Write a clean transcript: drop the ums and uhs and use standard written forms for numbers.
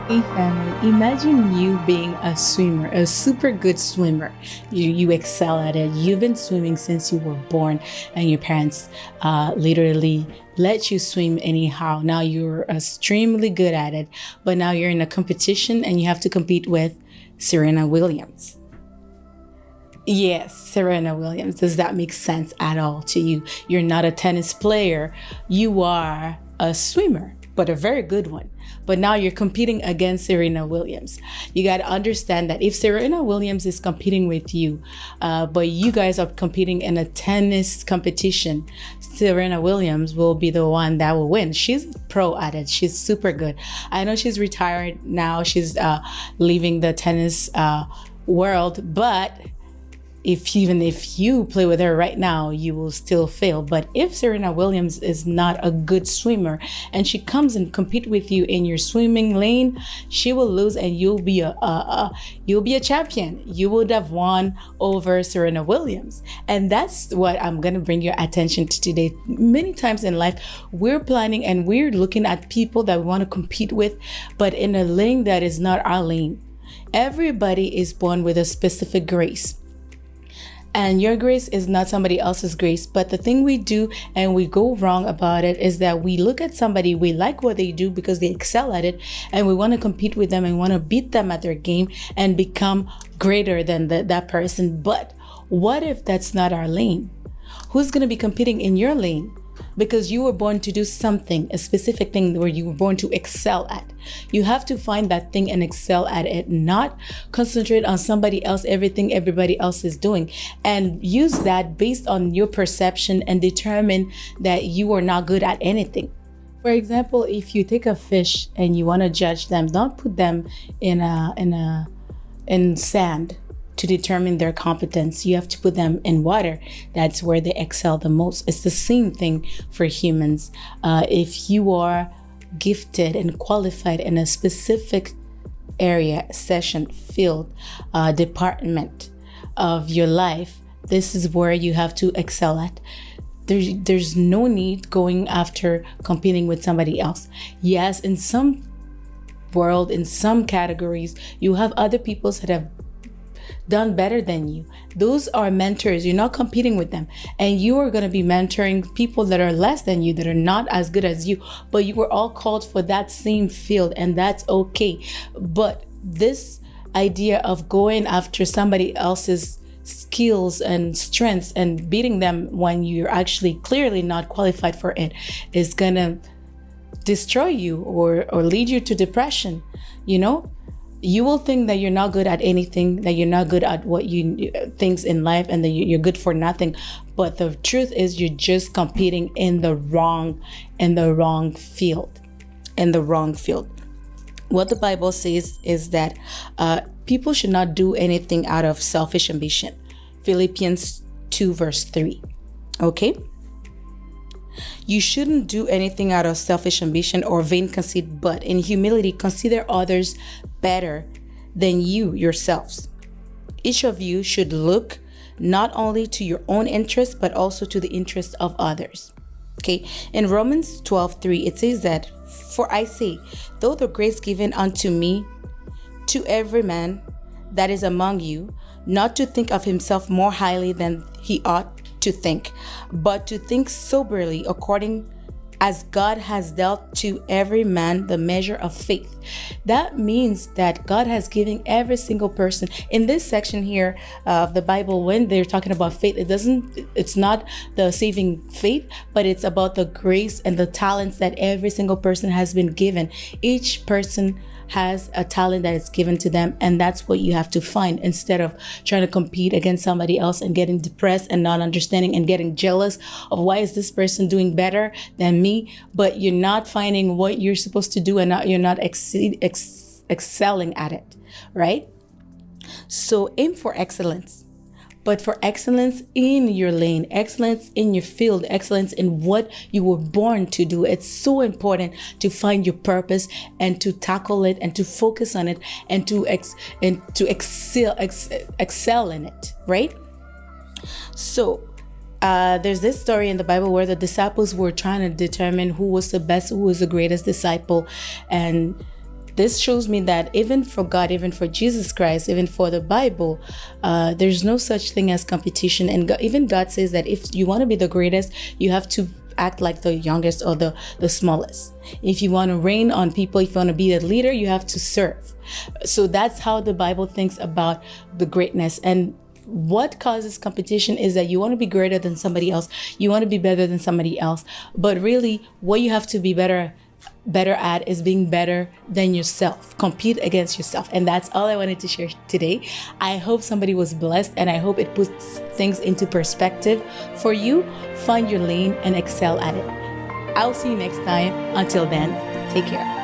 Hey family, imagine you being a swimmer, a super good swimmer. You excel at it. You've been swimming since you were born, and your parents literally let you swim anyhow. Now you're extremely good at it, but now you're in a competition and you have to compete with Serena Williams. Yes, Serena Williams. Does that make sense at all to you? You're not a tennis player, you are a swimmer, but a very good one. But now you're competing against Serena Williams. You got to understand that if Serena Williams is competing with you, but you guys are competing in a tennis competition, Serena Williams will be the one that will win. She's pro at it. She's super good. I know she's retired now. She's leaving the tennis world, but even if you play with her right now, you will still fail. But if Serena Williams is not a good swimmer and she comes and compete with you in your swimming lane, she will lose and you'll be a champion. You would have won over Serena Williams. And that's what I'm going to bring your attention to today. Many times in life, we're planning and we're looking at people that we want to compete with, but in a lane that is not our lane. Everybody is born with a specific grace. And your grace is not somebody else's grace. But the thing we do and we go wrong about it is that we look at somebody, we like what they do because they excel at it, and we want to compete with them and want to beat them at their game and become greater than that person. But what if that's not our lane? Who's going to be competing in your lane? Because you were born to do something, a specific thing where you were born to excel at. You have to find that thing and excel at it, not concentrate on somebody else, everything everybody else is doing, and use that based on your perception and determine that you are not good at anything. For example, if you take a fish and you want to judge them, don't put them in sand to determine their competence. You have to put them in water. That's where they excel the most. It's the same thing for humans. If you are gifted and qualified in a specific area, session, field, department of your life, this is where you have to excel at. There's no need going after competing with somebody else. Yes, in some world, in some categories, you have other people that have done better than you. Those are mentors. You're not competing with them. And you are going to be mentoring people that are less than you, that are not as good as you. But you were all called for that same field, and that's okay. But this idea of going after somebody else's skills and strengths and beating them when you're actually clearly not qualified for it is going to destroy you or lead you to depression. You will think that you're not good at anything, that you're not good at what you things in life, and that you're good for nothing. But the truth is, you're just competing in the wrong field. What the Bible says is that people should not do anything out of selfish ambition. Philippians 2 verse 3. Okay? You shouldn't do anything out of selfish ambition or vain conceit, but in humility consider others better than you yourselves. Each of you should look not only to your own interests, but also to the interests of others. Okay, in Romans 12:3, it says that, "For I say, though the grace given unto me, to every man that is among you, not to think of himself more highly than he ought to think, but to think soberly according as God has dealt to every man the measure of faith." That means that God has given every single person in this section here of the Bible. When they're talking about faith, it's not the saving faith, but it's about the grace and the talents that every single person has been given. Each person has a talent that is given to them, and that's what you have to find instead of trying to compete against somebody else and getting depressed and not understanding and getting jealous of why is this person doing better than me, but you're not finding what you're supposed to do, and you're not excelling at it, right? So aim for excellence, but for excellence in your lane, excellence in your field, excellence in what you were born to do. It's so important to find your purpose and to tackle it and to focus on it and to excel in it, right? So there's this story in the Bible where the disciples were trying to determine who was the best, who was the greatest disciple, and this shows me that even for God, even for Jesus Christ, even for the Bible, there's no such thing as competition. And even God says that if you want to be the greatest, you have to act like the youngest or the smallest. If you want to reign on people, if you want to be a leader, you have to serve. So that's how the Bible thinks about the greatness. And what causes competition is that you want to be greater than somebody else. You want to be better than somebody else. But really, what you have to be better at is being better than yourself. Compete against yourself. And that's all I wanted to share today. I hope somebody was blessed, and I hope it puts things into perspective for you. Find your lane and excel at it. I'll see you next time. Until then, take care.